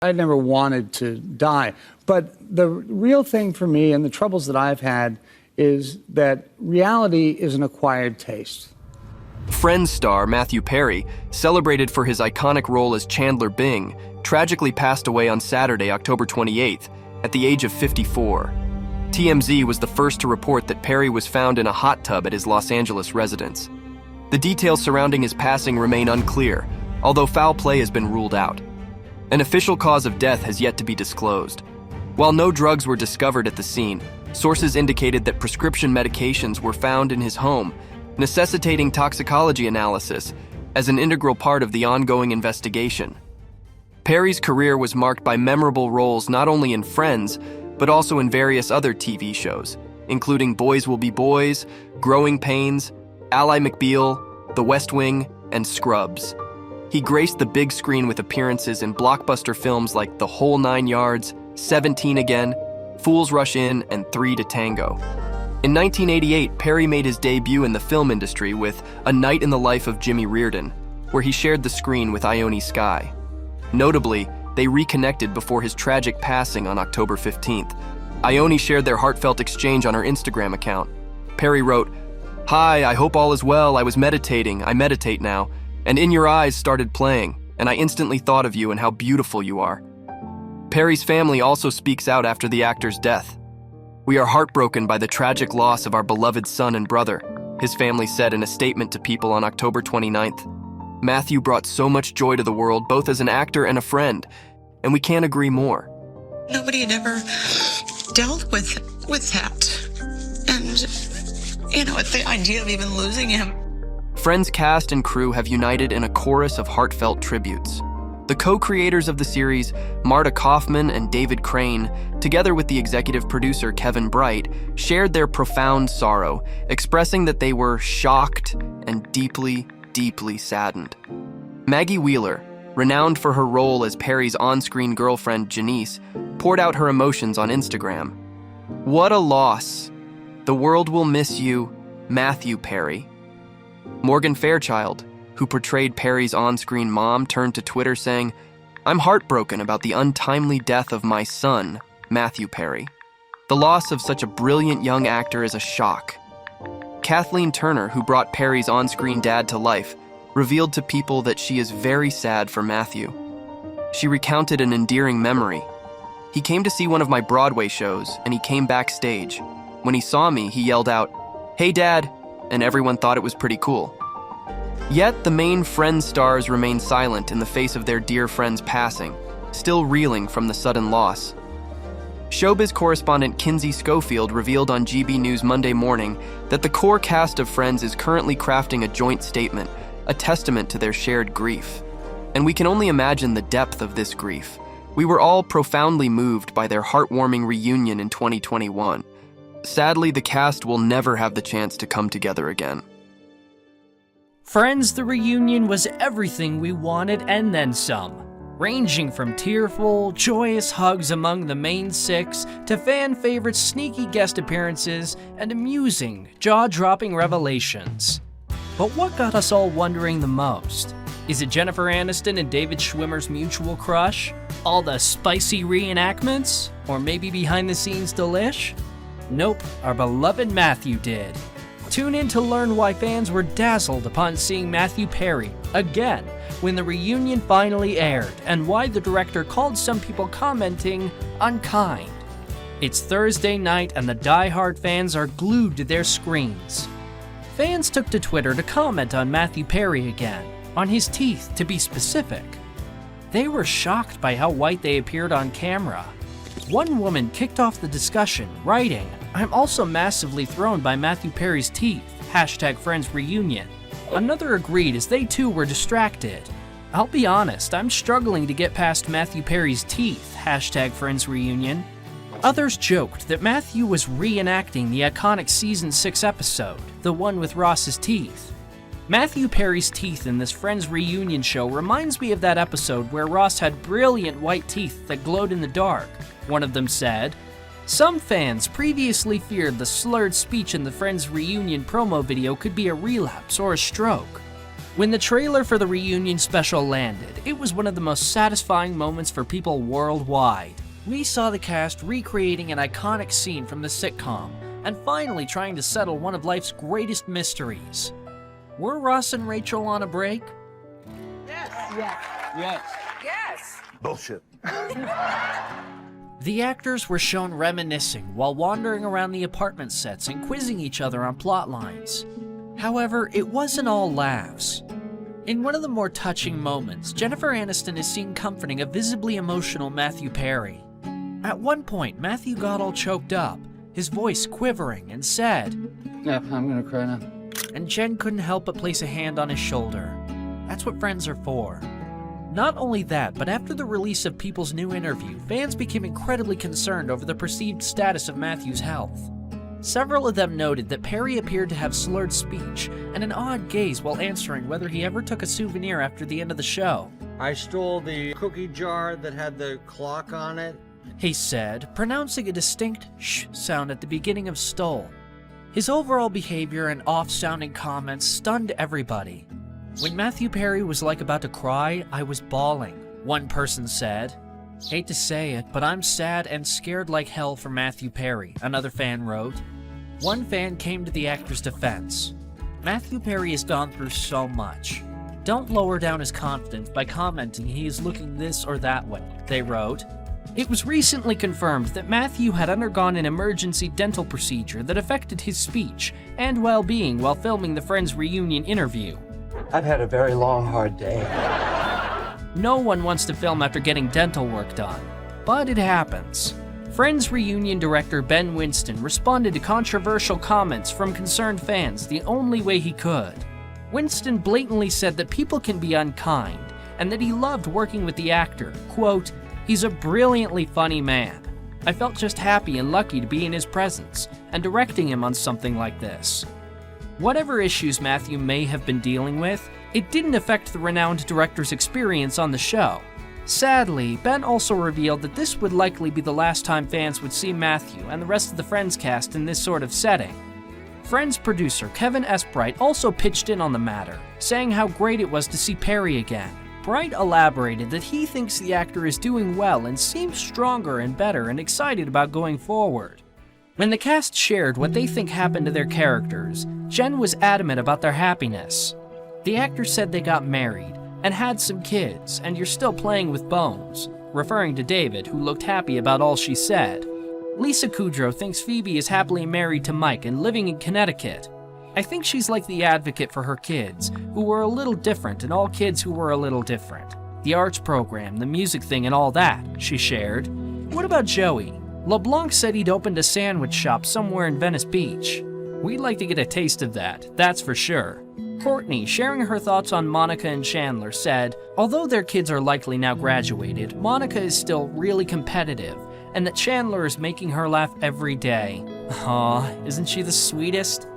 I never wanted to die. But the real thing for me and the troubles that I've had is that reality is an acquired taste. Friends star Matthew Perry, celebrated for his iconic role as Chandler Bing, tragically passed away on Saturday, October 28th, at the age of 54. TMZ was the first to report that Perry was found in a hot tub at his Los Angeles residence. The details surrounding his passing remain unclear, although foul play has been ruled out. An official cause of death has yet to be disclosed. While no drugs were discovered at the scene, sources indicated that prescription medications were found in his home, necessitating toxicology analysis as an integral part of the ongoing investigation. Perry's career was marked by memorable roles not only in Friends, but also in various other TV shows, including Boys Will Be Boys, Growing Pains, Ally McBeal, The West Wing, and Scrubs. He graced the big screen with appearances in blockbuster films like The Whole Nine Yards, 17 Again, Fools Rush In, and 3 to Tango. In 1988, Perry made his debut in the film industry with A Night in the Life of Jimmy Reardon, where he shared the screen with Ione Skye. Notably, they reconnected before his tragic passing on October 15th. Ione shared their heartfelt exchange on her Instagram account. Perry wrote, "Hi, I hope all is well. I was meditating. I meditate now. And In Your Eyes started playing, and I instantly thought of you and how beautiful you are." Perry's family also speaks out after the actor's death. "We are heartbroken by the tragic loss of our beloved son and brother," his family said in a statement to People on October 29th. "Matthew brought so much joy to the world, both as an actor and a friend, and we can't agree more." Nobody had ever dealt with that. And, with the idea of even losing him. Friends cast and crew have united in a chorus of heartfelt tributes. The co-creators of the series, Marta Kaufman and David Crane, together with the executive producer Kevin Bright, shared their profound sorrow, expressing that they were shocked and deeply, deeply saddened. Maggie Wheeler, renowned for her role as Perry's on-screen girlfriend Janice, poured out her emotions on Instagram. "What a loss. The world will miss you, Matthew Perry." Morgan Fairchild, who portrayed Perry's on-screen mom, turned to Twitter saying, "I'm heartbroken about the untimely death of my son, Matthew Perry. The loss of such a brilliant young actor is a shock." Kathleen Turner, who brought Perry's on-screen dad to life, revealed to People that she is very sad for Matthew. She recounted an endearing memory. "He came to see one of my Broadway shows, and he came backstage. When he saw me, he yelled out, 'Hey, Dad,' and everyone thought it was pretty cool." Yet the main Friends stars remain silent in the face of their dear friend's passing, still reeling from the sudden loss. Showbiz correspondent Kinsey Schofield revealed on GB News Monday morning that the core cast of Friends is currently crafting a joint statement, a testament to their shared grief. And we can only imagine the depth of this grief. We were all profoundly moved by their heartwarming reunion in 2021. Sadly, the cast will never have the chance to come together again. Friends, the reunion was everything we wanted and then some, ranging from tearful, joyous hugs among the main six to fan-favorite sneaky guest appearances and amusing, jaw-dropping revelations. But what got us all wondering the most? Is it Jennifer Aniston and David Schwimmer's mutual crush? All the spicy reenactments? Or maybe behind-the-scenes delish? Nope, our beloved Matthew did. Tune in to learn why fans were dazzled upon seeing Matthew Perry again when the reunion finally aired, and why the director called some people commenting unkind. It's Thursday night and the die-hard fans are glued to their screens. Fans took to Twitter to comment on Matthew Perry again, on his teeth to be specific. They were shocked by how white they appeared on camera. One woman kicked off the discussion, writing, "I'm also massively thrown by Matthew Perry's teeth, #FriendsReunion." Another agreed as they too were distracted. "I'll be honest, I'm struggling to get past Matthew Perry's teeth, #FriendsReunion." Others joked that Matthew was reenacting the iconic Season 6 episode, the one with Ross's teeth. Matthew Perry's teeth in this Friends reunion show reminds me of that episode where Ross had brilliant white teeth that glowed in the dark. One of them said, "Some fans previously feared the slurred speech in the Friends reunion promo video could be a relapse or a stroke. When the trailer for the reunion special landed, it was one of the most satisfying moments for people worldwide. We saw the cast recreating an iconic scene from the sitcom, and finally trying to settle one of life's greatest mysteries. Were Ross and Rachel on a break? Yes. Bullshit. The actors were shown reminiscing while wandering around the apartment sets and quizzing each other on plot lines. However, it wasn't all laughs. In one of the more touching moments, Jennifer Aniston is seen comforting a visibly emotional Matthew Perry. At one point, Matthew got all choked up, his voice quivering, and said, Yep, I'm gonna cry now. and Jen couldn't help but place a hand on his shoulder. That's what friends are for. Not only that, but after the release of People's new interview, fans became incredibly concerned over the perceived status of Matthew's health. Several of them noted that Perry appeared to have slurred speech and an odd gaze while answering whether he ever took a souvenir after the end of the show. I stole the cookie jar that had the clock on it. He said, pronouncing a distinct sh sound at the beginning of stole. His overall behavior and off-sounding comments stunned everybody. When Matthew Perry was about to cry, I was bawling, one person said. Hate to say it, but I'm sad and scared like hell for Matthew Perry, another fan wrote. One fan came to the actor's defense. Matthew Perry has gone through so much. Don't lower down his confidence by commenting he is looking this or that way, they wrote. It was recently confirmed that Matthew had undergone an emergency dental procedure that affected his speech and well-being while filming the Friends reunion interview. I've had a very long, hard day. No one wants to film after getting dental work done, but it happens. Friends reunion director Ben Winston responded to controversial comments from concerned fans the only way he could. Winston blatantly said that people can be unkind and that he loved working with the actor. Quote, "He's a brilliantly funny man. I felt just happy and lucky to be in his presence and directing him on something like this." Whatever issues Matthew may have been dealing with, it didn't affect the renowned director's experience on the show. Sadly, Ben also revealed that this would likely be the last time fans would see Matthew and the rest of the Friends cast in this sort of setting. Friends producer Kevin S. Bright also pitched in on the matter, saying how great it was to see Perry again. Bright elaborated that he thinks the actor is doing well and seems stronger and better and excited about going forward. When the cast shared what they think happened to their characters, Jen was adamant about their happiness. The actor said they got married and had some kids, and you're still playing with bones, referring to David, who looked happy about all she said. Lisa Kudrow thinks Phoebe is happily married to Mike and living in Connecticut. I think she's like the advocate for her kids, who were a little different and all kids who were a little different. The arts program, the music thing and all that, she shared. What about Joey? LeBlanc said he'd opened a sandwich shop somewhere in Venice Beach. We'd like to get a taste of that, that's for sure. Courtney, sharing her thoughts on Monica and Chandler, said, although their kids are likely now graduated, Monica is still really competitive, and that Chandler is making her laugh every day. Aw, isn't she the sweetest?